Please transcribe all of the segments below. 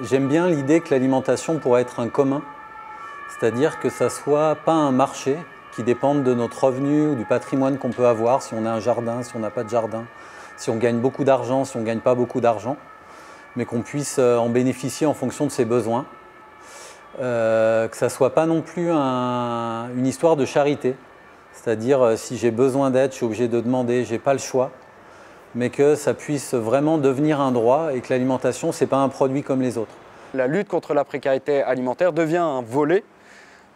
J'aime bien l'idée que l'alimentation pourrait être un commun, c'est-à-dire que ça ne soit pas un marché qui dépende de notre revenu ou du patrimoine qu'on peut avoir, si on a un jardin, si on n'a pas de jardin, si on gagne beaucoup d'argent, si on ne gagne pas beaucoup d'argent, mais qu'on puisse en bénéficier en fonction de ses besoins. Que ça ne soit pas non plus une histoire de charité, c'est-à-dire si j'ai besoin d'aide, je suis obligé de demander, je n'ai pas le choix, mais que ça puisse vraiment devenir un droit et que l'alimentation, ce n'est pas un produit comme les autres. La lutte contre la précarité alimentaire devient un volet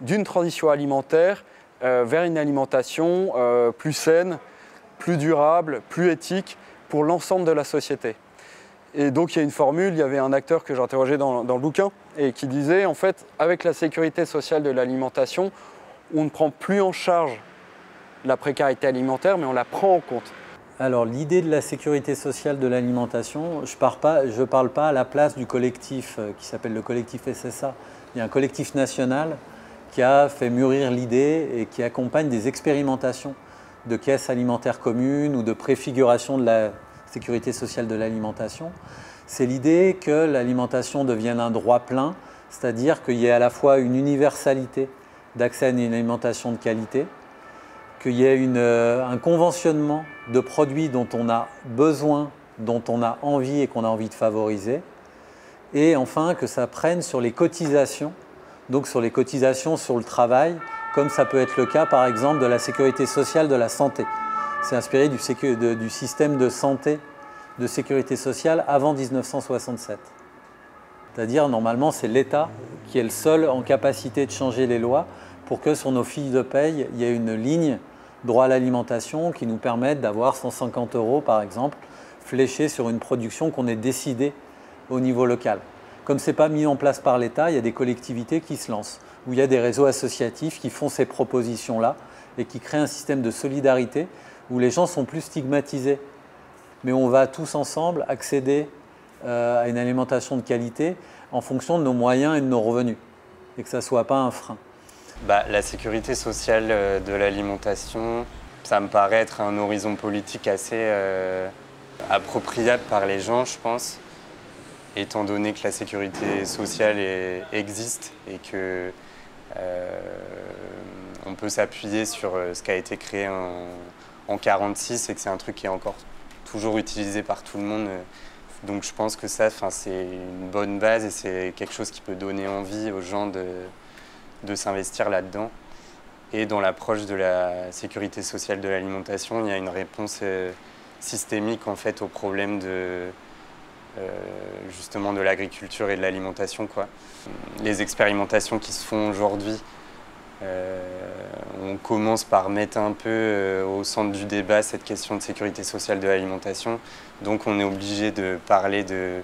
d'une transition alimentaire vers une alimentation plus saine, plus durable, plus éthique pour l'ensemble de la société. Et donc il y a une formule, il y avait un acteur que j'ai interrogé dans le bouquin et qui disait en fait avec la sécurité sociale de l'alimentation, on ne prend plus en charge la précarité alimentaire mais on la prend en compte. Alors l'idée de la sécurité sociale de l'alimentation, je ne parle pas à la place du collectif qui s'appelle le collectif SSA. Il y a un collectif national qui a fait mûrir l'idée et qui accompagne des expérimentations de caisses alimentaires communes ou de préfiguration de la sécurité sociale de l'alimentation. C'est l'idée que l'alimentation devienne un droit plein, c'est-à-dire qu'il y ait à la fois une universalité d'accès à une alimentation de qualité, qu'il y ait un conventionnement de produits dont on a besoin, dont on a envie et qu'on a envie de favoriser, et enfin que ça prenne sur les cotisations, donc sur les cotisations sur le travail, comme ça peut être le cas par exemple de la sécurité sociale de la santé. C'est inspiré du système de santé, de sécurité sociale avant 1967. C'est-à-dire normalement c'est l'État qui est le seul en capacité de changer les lois pour que sur nos fiches de paye, il y ait une ligne droit à l'alimentation qui nous permette d'avoir 150 € par exemple, fléchés sur une production qu'on ait décidée au niveau local. Comme ce n'est pas mis en place par l'État, il y a des collectivités qui se lancent, où il y a des réseaux associatifs qui font ces propositions-là et qui créent un système de solidarité où les gens sont plus stigmatisés. Mais on va tous ensemble accéder à une alimentation de qualité en fonction de nos moyens et de nos revenus, et que ça ne soit pas un frein. La sécurité sociale de l'alimentation, ça me paraît être un horizon politique assez appropriable par les gens, je pense, étant donné que la sécurité sociale existe et que on peut s'appuyer sur ce qui a été créé en 1946 et que c'est un truc qui est encore toujours utilisé par tout le monde. Donc je pense que ça, c'est une bonne base et c'est quelque chose qui peut donner envie aux gens de s'investir là-dedans. Et dans l'approche de la sécurité sociale de l'alimentation, il y a une réponse systémique en fait, au problème justement de l'agriculture et de l'alimentation, quoi. Les expérimentations qui se font aujourd'hui, on commence par mettre un peu au centre du débat cette question de sécurité sociale de l'alimentation. Donc on est obligé de parler de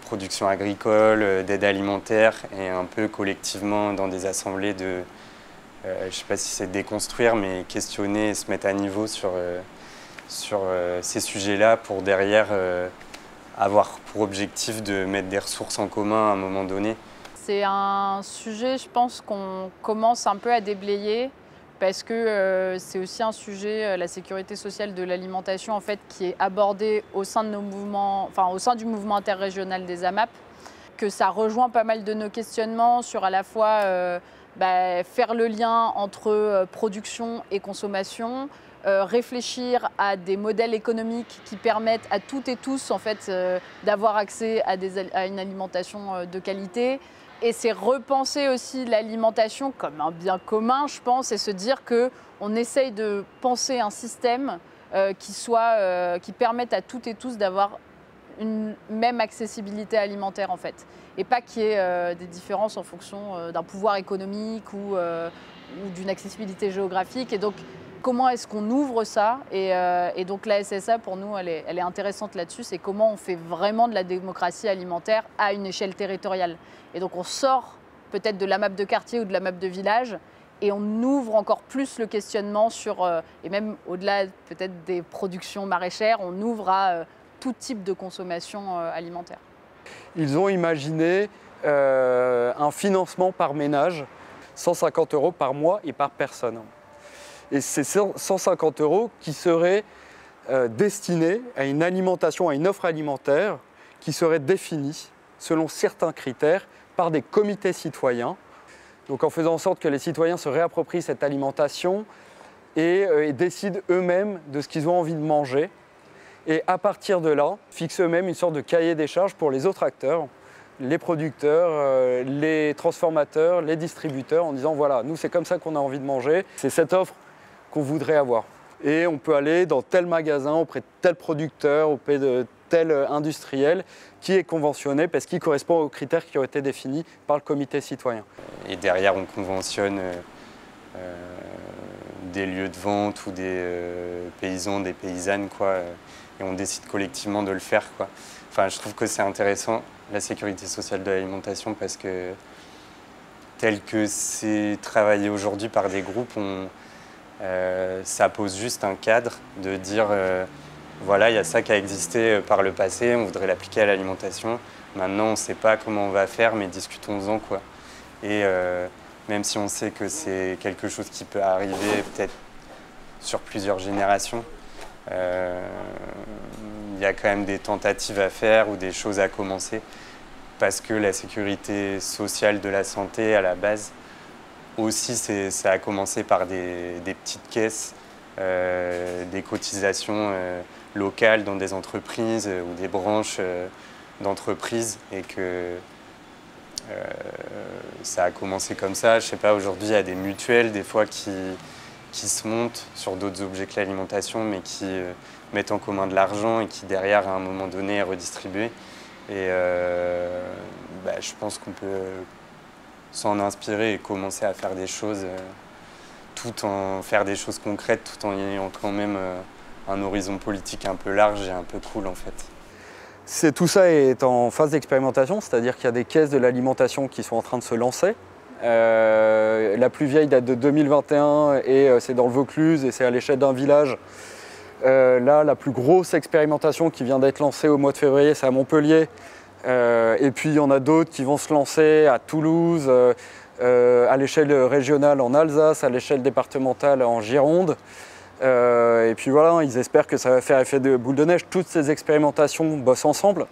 production agricole, d'aide alimentaire et un peu collectivement dans des assemblées de, je ne sais pas si c'est déconstruire, mais questionner et se mettre à niveau sur ces sujets-là pour derrière avoir pour objectif de mettre des ressources en commun à un moment donné. C'est un sujet, je pense, qu'on commence un peu à déblayer parce que c'est aussi un sujet, la sécurité sociale de l'alimentation, en fait, qui est abordé au sein de nos mouvements, au sein du mouvement interrégional des AMAP, que ça rejoint pas mal de nos questionnements sur à la fois faire le lien entre production et consommation, réfléchir à des modèles économiques qui permettent à toutes et tous en fait, d'avoir accès à une alimentation de qualité. Et c'est repenser aussi l'alimentation comme un bien commun, je pense, et se dire qu'on essaye de penser un système qui permette à toutes et tous d'avoir une même accessibilité alimentaire en fait. Et pas qu'il y ait des différences en fonction d'un pouvoir économique ou d'une accessibilité géographique. Et donc, comment est-ce qu'on ouvre ça et donc la SSA, pour nous, elle est intéressante là-dessus. C'est comment on fait vraiment de la démocratie alimentaire à une échelle territoriale. Et donc on sort peut-être de la map de quartier ou de la map de village et on ouvre encore plus le questionnement sur, et même au-delà peut-être des productions maraîchères, on ouvre à tout type de consommation alimentaire. Ils ont imaginé un financement par ménage, 150 € par mois et par personne. Et c'est 150 € qui seraient destinés à une alimentation, à une offre alimentaire qui serait définie selon certains critères par des comités citoyens. Donc en faisant en sorte que les citoyens se réapproprient cette alimentation et décident eux-mêmes de ce qu'ils ont envie de manger. Et à partir de là, fixent eux-mêmes une sorte de cahier des charges pour les autres acteurs, les producteurs, les transformateurs, les distributeurs, en disant voilà, nous c'est comme ça qu'on a envie de manger, c'est cette offre qu'on voudrait avoir. Et on peut aller dans tel magasin, auprès de tel producteur, auprès de tel industriel qui est conventionné parce qu'il correspond aux critères qui ont été définis par le comité citoyen. Et derrière, on conventionne des lieux de vente ou des paysans, des paysannes, quoi, et on décide collectivement de le faire, quoi. Enfin, je trouve que c'est intéressant, la sécurité sociale de l'alimentation, parce que tel que c'est travaillé aujourd'hui par des groupes, ça pose juste un cadre de dire voilà, il y a ça qui a existé par le passé, on voudrait l'appliquer à l'alimentation. Maintenant, on ne sait pas comment on va faire, mais discutons-en, quoi. Et même si on sait que c'est quelque chose qui peut arriver peut-être sur plusieurs générations, il y a quand même des tentatives à faire ou des choses à commencer, parce que la sécurité sociale de la santé, à la base, aussi, ça a commencé par des petites caisses, des cotisations locales dans des entreprises ou des branches d'entreprises, et que ça a commencé comme ça. Je sais pas, aujourd'hui, il y a des mutuelles, des fois, qui se montent sur d'autres objets que l'alimentation, mais qui mettent en commun de l'argent et qui, derrière, à un moment donné, est redistribué. Et je pense qu'on peut s'en inspirer et commencer à faire des choses, faire des choses concrètes, tout en ayant quand même un horizon politique un peu large et un peu cool, en fait. Tout ça est en phase d'expérimentation, c'est-à-dire qu'il y a des caisses de l'alimentation qui sont en train de se lancer. La plus vieille date de 2021 et c'est dans le Vaucluse et c'est à l'échelle d'un village. Là, la plus grosse expérimentation qui vient d'être lancée au mois de février, c'est à Montpellier. Et puis il y en a d'autres qui vont se lancer à Toulouse, à l'échelle régionale en Alsace, à l'échelle départementale en Gironde. Et puis voilà, ils espèrent que ça va faire effet de boule de neige. Toutes ces expérimentations bossent ensemble.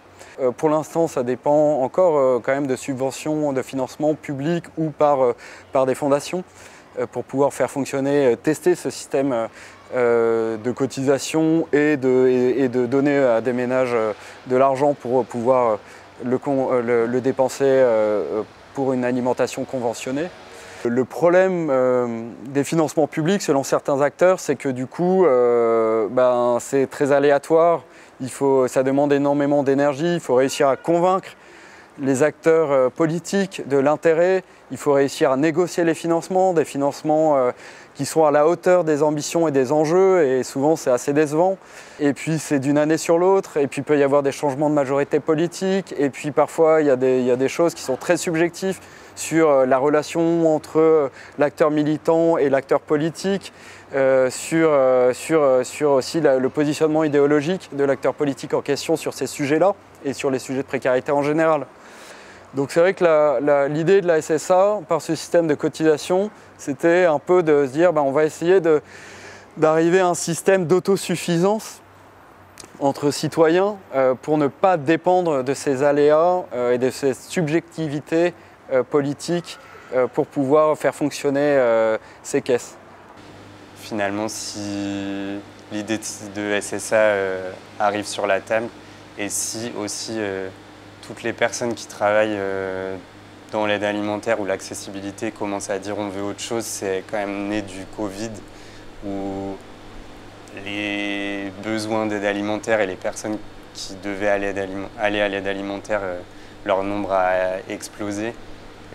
Pour l'instant, ça dépend encore quand même de subventions, de financement public ou par des fondations pour pouvoir faire fonctionner, tester ce système de cotisation et de donner à des ménages de l'argent pour pouvoir le dépenser pour une alimentation conventionnée. Le problème des financements publics, selon certains acteurs, c'est que du coup, c'est très aléatoire. Ça demande énormément d'énergie, il faut réussir à convaincre les acteurs politiques de l'intérêt, il faut réussir à négocier les financements, des financements qui sont à la hauteur des ambitions et des enjeux, et souvent c'est assez décevant. Et puis c'est d'une année sur l'autre, et puis il peut y avoir des changements de majorité politique, et puis parfois il y a des choses qui sont très subjectives sur la relation entre l'acteur militant et l'acteur politique, sur aussi le positionnement idéologique de l'acteur politique en question sur ces sujets-là, et sur les sujets de précarité en général. Donc c'est vrai que l'idée de la SSA, par ce système de cotisation, c'était un peu de se dire on va essayer d'arriver à un système d'autosuffisance entre citoyens pour ne pas dépendre de ces aléas et de ces subjectivités politiques pour pouvoir faire fonctionner ces caisses. Finalement, si l'idée de SSA arrive sur la table, et si aussi toutes les personnes qui travaillent dans l'aide alimentaire ou l'accessibilité commencent à dire on veut autre chose, c'est quand même né du Covid, où les besoins d'aide alimentaire et les personnes qui devaient aller à l'aide alimentaire, leur nombre a explosé,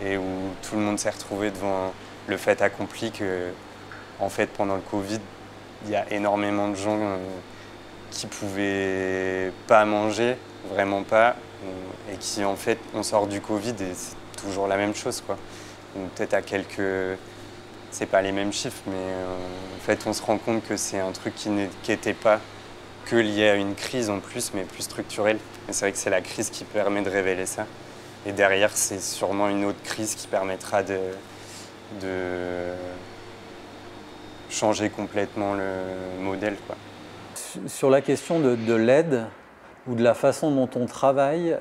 et où tout le monde s'est retrouvé devant le fait accompli que, en fait, pendant le Covid, il y a énormément de gens qui ne pouvaient pas manger, vraiment pas, et qui, en fait, on sort du Covid et c'est toujours la même chose, quoi. Peut-être à quelques... C'est pas les mêmes chiffres, mais en fait, on se rend compte que c'est un truc qui n'était pas que lié à une crise en plus, mais plus structurelle. Et c'est vrai que c'est la crise qui permet de révéler ça. Et derrière, c'est sûrement une autre crise qui permettra de changer complètement le modèle, quoi. Sur la question de l'aide ou de la façon dont on travaille,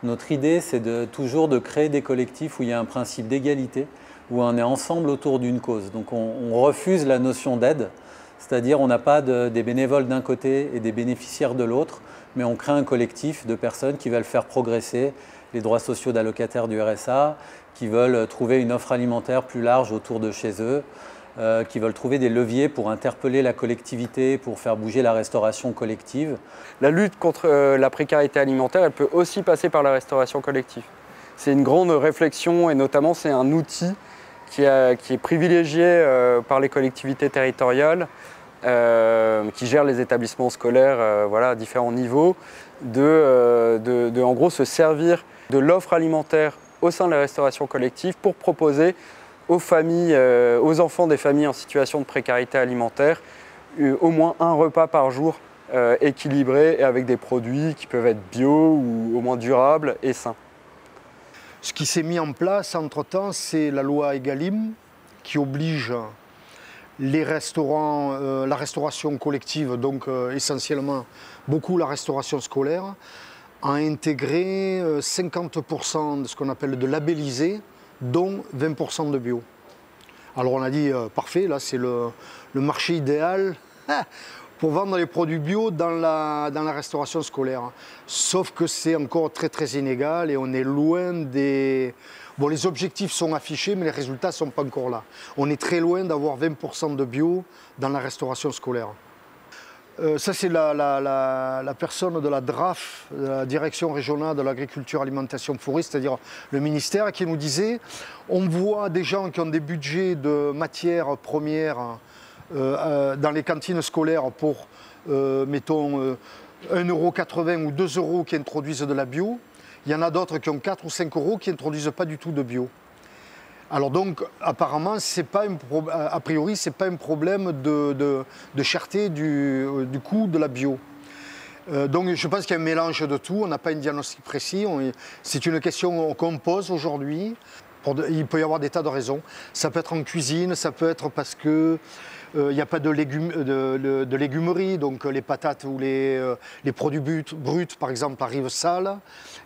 Notre idée, c'est toujours de créer des collectifs où il y a un principe d'égalité, où on est ensemble autour d'une cause. Donc on refuse la notion d'aide, c'est-à-dire on n'a pas des bénévoles d'un côté et des bénéficiaires de l'autre, mais on crée un collectif de personnes qui veulent faire progresser les droits sociaux d'allocataires du RSA, qui veulent trouver une offre alimentaire plus large autour de chez eux, qui veulent trouver des leviers pour interpeller la collectivité, pour faire bouger la restauration collective. La lutte contre la précarité alimentaire, elle peut aussi passer par la restauration collective. C'est une grande réflexion et notamment c'est un outil qui est privilégié par les collectivités territoriales qui gèrent les établissements scolaires voilà, à différents niveaux, en gros se servir de l'offre alimentaire au sein de la restauration collective pour proposer aux familles, aux enfants des familles en situation de précarité alimentaire, au moins un repas par jour équilibré et avec des produits qui peuvent être bio ou au moins durables et sains. Ce qui s'est mis en place entre-temps, c'est la loi Egalim qui oblige les restaurants, la restauration collective, donc essentiellement beaucoup la restauration scolaire, à intégrer 50% de ce qu'on appelle de labellisé, dont 20% de bio. Alors on a dit, parfait, là c'est le marché idéal pour vendre les produits bio dans la restauration scolaire. Sauf que c'est encore très très inégal et on est loin des... Bon, les objectifs sont affichés, mais les résultats ne sont pas encore là. On est très loin d'avoir 20% de bio dans la restauration scolaire. Ça, c'est la personne de la DRAF, de la Direction régionale de l'agriculture, alimentation, forêt, c'est-à-dire le ministère, qui nous disait on voit des gens qui ont des budgets de matières premières dans les cantines scolaires pour, mettons, 1,80 € ou 2 € qui introduisent de la bio. Il y en a d'autres qui ont 4 ou 5 € qui n'introduisent pas du tout de bio. Alors donc, apparemment, a priori, ce n'est pas un problème de cherté du coût de la bio. Donc je pense qu'il y a un mélange de tout, on n'a pas un diagnostic précis, c'est une question qu'on pose aujourd'hui. Il peut y avoir des tas de raisons. Ça peut être en cuisine, ça peut être parce que il n'y a pas de légumerie, donc les patates ou les produits bruts, par exemple, arrivent sales.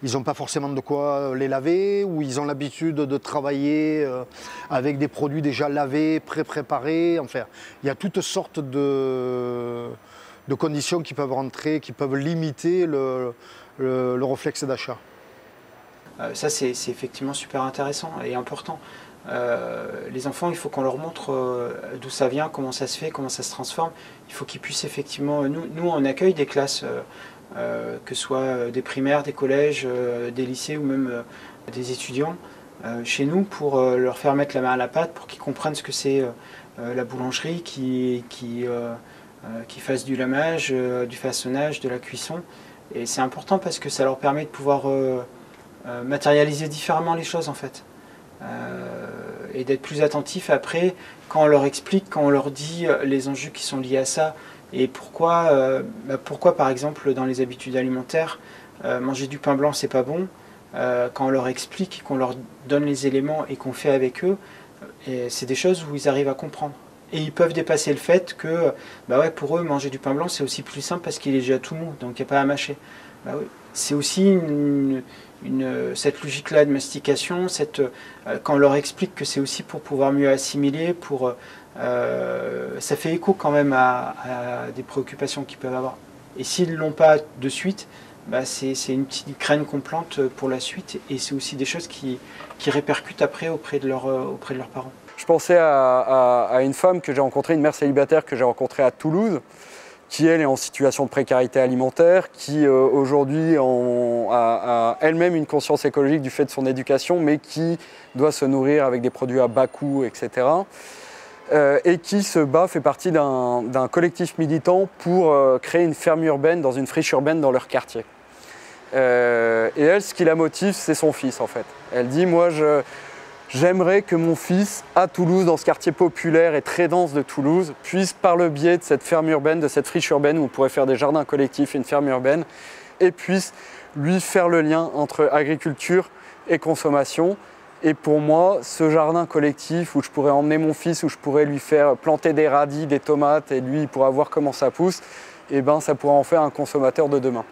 Ils n'ont pas forcément de quoi les laver, ou ils ont l'habitude de travailler avec des produits déjà lavés, pré-préparés. Enfin, il y a toutes sortes de conditions qui peuvent rentrer, qui peuvent limiter le réflexe d'achat. Ça, c'est effectivement super intéressant et important. Les enfants, il faut qu'on leur montre d'où ça vient, comment ça se fait, comment ça se transforme. Il faut qu'ils puissent effectivement... Nous, on accueille des classes, que ce soit des primaires, des collèges, des lycées ou même des étudiants chez nous pour leur faire mettre la main à la pâte, pour qu'ils comprennent ce que c'est la boulangerie, qui fassent du lamage, du façonnage, de la cuisson. Et c'est important parce que ça leur permet de pouvoir matérialiser différemment les choses en fait. Et d'être plus attentif après quand on leur explique, quand on leur dit les enjeux qui sont liés à ça et pourquoi par exemple dans les habitudes alimentaires manger du pain blanc c'est pas bon, quand on leur explique, qu'on leur donne les éléments et qu'on fait avec eux, c'est des choses où ils arrivent à comprendre et ils peuvent dépasser le fait que pour eux manger du pain blanc c'est aussi plus simple parce qu'il est déjà tout mou donc il n'y a pas à mâcher. C'est aussi cette logique-là de mastication, quand on leur explique que c'est aussi pour pouvoir mieux assimiler, ça fait écho quand même à des préoccupations qu'ils peuvent avoir. Et s'ils ne l'ont pas de suite, c'est une petite graine qu'on plante pour la suite et c'est aussi des choses qui répercutent après auprès de leurs parents. Je pensais à une femme que j'ai rencontrée, une mère célibataire que j'ai rencontrée à Toulouse, qui elle est en situation de précarité alimentaire, qui aujourd'hui a elle-même une conscience écologique du fait de son éducation, mais qui doit se nourrir avec des produits à bas coût, etc. Et qui se bat, fait partie d'un collectif militant pour créer une ferme urbaine dans une friche urbaine dans leur quartier. Et elle, ce qui la motive, c'est son fils en fait. Elle dit, moi j'aimerais que mon fils, à Toulouse, dans ce quartier populaire et très dense de Toulouse, puisse, par le biais de cette ferme urbaine, de cette friche urbaine, où on pourrait faire des jardins collectifs et une ferme urbaine, et puisse lui faire le lien entre agriculture et consommation. Et pour moi, ce jardin collectif où je pourrais emmener mon fils, où je pourrais lui faire planter des radis, des tomates, et lui, il pourra voir comment ça pousse, et ça pourra en faire un consommateur de demain.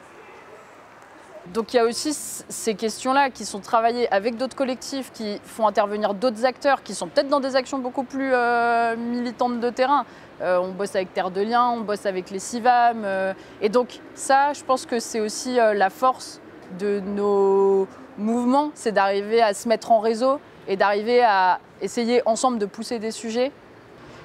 Donc il y a aussi ces questions-là qui sont travaillées avec d'autres collectifs, qui font intervenir d'autres acteurs, qui sont peut-être dans des actions beaucoup plus militantes de terrain. On bosse avec Terre de Liens, on bosse avec les CIVAM. Et donc ça, je pense que c'est aussi la force de nos mouvements, c'est d'arriver à se mettre en réseau et d'arriver à essayer ensemble de pousser des sujets.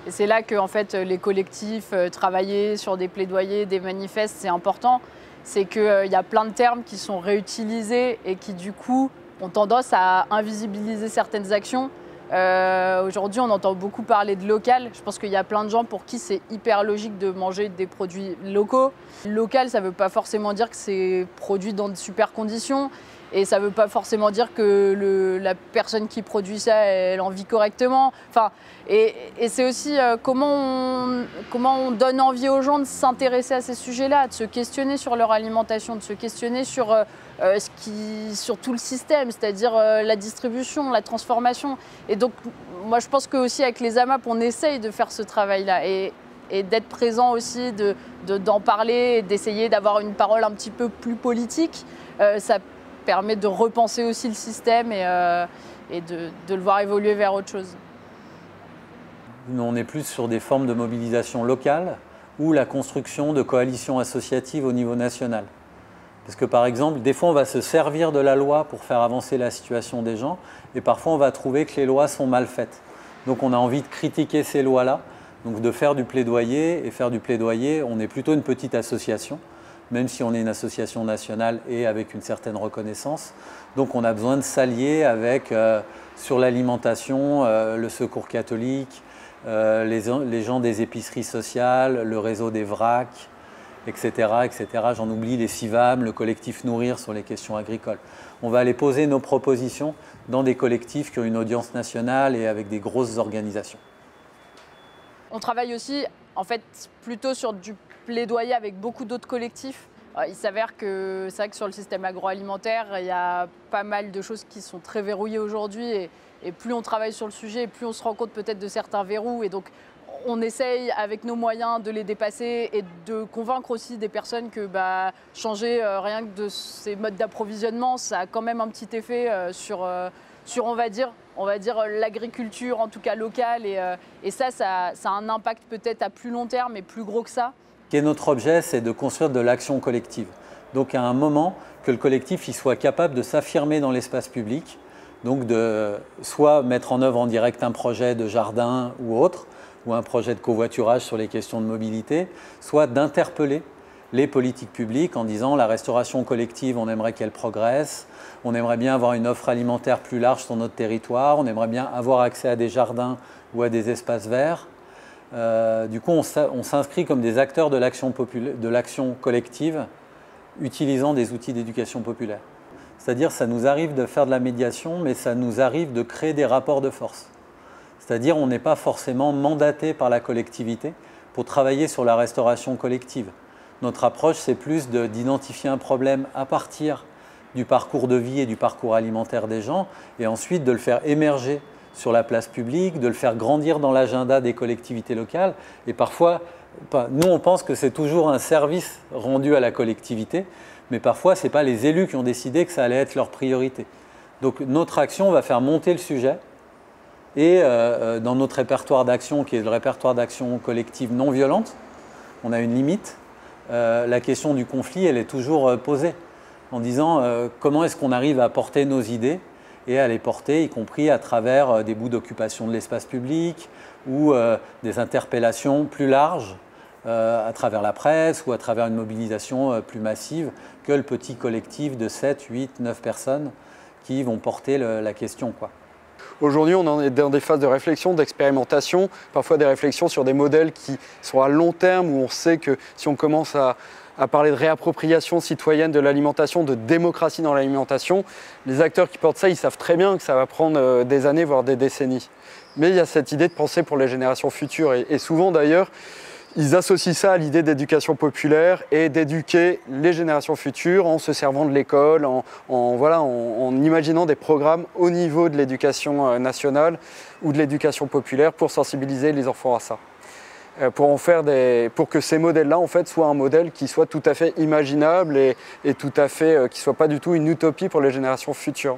Et c'est là que en fait, les collectifs, travailler sur des plaidoyers, des manifestes, c'est important. C'est qu'il y a plein de termes qui sont réutilisés et qui du coup ont tendance à invisibiliser certaines actions. Aujourd'hui, on entend beaucoup parler de local. Je pense qu'il y a plein de gens pour qui c'est hyper logique de manger des produits locaux. Local, ça ne veut pas forcément dire que c'est produit dans de super conditions. Et ça ne veut pas forcément dire que la personne qui produit ça, elle en vit correctement. Enfin, et c'est aussi comment on donne envie aux gens de s'intéresser à ces sujets-là, de se questionner sur leur alimentation, de se questionner sur tout le système, c'est-à-dire la distribution, la transformation. Et donc, moi, je pense qu'aussi avec les AMAP, on essaye de faire ce travail-là et d'être présent aussi, d'en parler, d'essayer d'avoir une parole un petit peu plus politique. Ça permet de repenser aussi le système et de le voir évoluer vers autre chose. Nous, on est plus sur des formes de mobilisation locale ou la construction de coalitions associatives au niveau national. Parce que par exemple, des fois on va se servir de la loi pour faire avancer la situation des gens et parfois on va trouver que les lois sont mal faites. Donc on a envie de critiquer ces lois-là, donc de faire du plaidoyer. Et faire du plaidoyer, on est plutôt une petite association, même si on est une association nationale et avec une certaine reconnaissance. Donc on a besoin de s'allier avec, sur l'alimentation, le Secours catholique, les gens des épiceries sociales, le réseau des VRAC, etc. etc. J'en oublie, les CIVAM, le collectif Nourrir sur les questions agricoles. On va aller poser nos propositions dans des collectifs qui ont une audience nationale et avec des grosses organisations. On travaille aussi en fait plutôt sur du plaidoyer avec beaucoup d'autres collectifs. Il s'avère que c'est vrai que sur le système agroalimentaire, il y a pas mal de choses qui sont très verrouillées aujourd'hui et plus on travaille sur le sujet, plus on se rend compte peut-être de certains verrous et donc on essaye avec nos moyens de les dépasser et de convaincre aussi des personnes que changer rien que de ces modes d'approvisionnement, ça a quand même un petit effet sur on va dire l'agriculture, en tout cas locale. Et ça a un impact peut-être à plus long terme et plus gros que ça. Notre objet, c'est de construire de l'action collective. Donc à un moment, que le collectif il soit capable de s'affirmer dans l'espace public, donc de soit mettre en œuvre en direct un projet de jardin ou autre, ou un projet de covoiturage sur les questions de mobilité, soit d'interpeller les politiques publiques en disant la restauration collective, on aimerait qu'elle progresse, on aimerait bien avoir une offre alimentaire plus large sur notre territoire, on aimerait bien avoir accès à des jardins ou à des espaces verts. Du coup, on s'inscrit comme des acteurs de l'action collective utilisant des outils d'éducation populaire. C'est-à-dire ça nous arrive de faire de la médiation, mais ça nous arrive de créer des rapports de force. C'est-à-dire on n'est pas forcément mandaté par la collectivité pour travailler sur la restauration collective. Notre approche, c'est plus d'identifier un problème à partir du parcours de vie et du parcours alimentaire des gens et ensuite de le faire émerger sur la place publique, de le faire grandir dans l'agenda des collectivités locales. Et parfois, nous on pense que c'est toujours un service rendu à la collectivité, mais parfois ce n'est pas les élus qui ont décidé que ça allait être leur priorité. Donc notre action va faire monter le sujet et dans notre répertoire d'action, qui est le répertoire d'action collective non violente, on a une limite. La question du conflit, elle est toujours posée en disant comment est-ce qu'on arrive à porter nos idées et à les porter, y compris à travers des bouts d'occupation de l'espace public ou des interpellations plus larges à travers la presse ou à travers une mobilisation plus massive que le petit collectif de 7, 8, 9 personnes qui vont porter la question, quoi. Aujourd'hui, on en est dans des phases de réflexion, d'expérimentation, parfois des réflexions sur des modèles qui sont à long terme, où on sait que si on commence à parler de réappropriation citoyenne de l'alimentation, de démocratie dans l'alimentation, les acteurs qui portent ça, ils savent très bien que ça va prendre des années, voire des décennies. Mais il y a cette idée de penser pour les générations futures, et souvent d'ailleurs, ils associent ça à l'idée d'éducation populaire et d'éduquer les générations futures en se servant de l'école, en imaginant des programmes au niveau de l'éducation nationale ou de l'éducation populaire pour sensibiliser les enfants à ça. pour que ces modèles-là en fait, soient un modèle qui soit tout à fait imaginable et tout à fait, qui ne soit pas du tout une utopie pour les générations futures.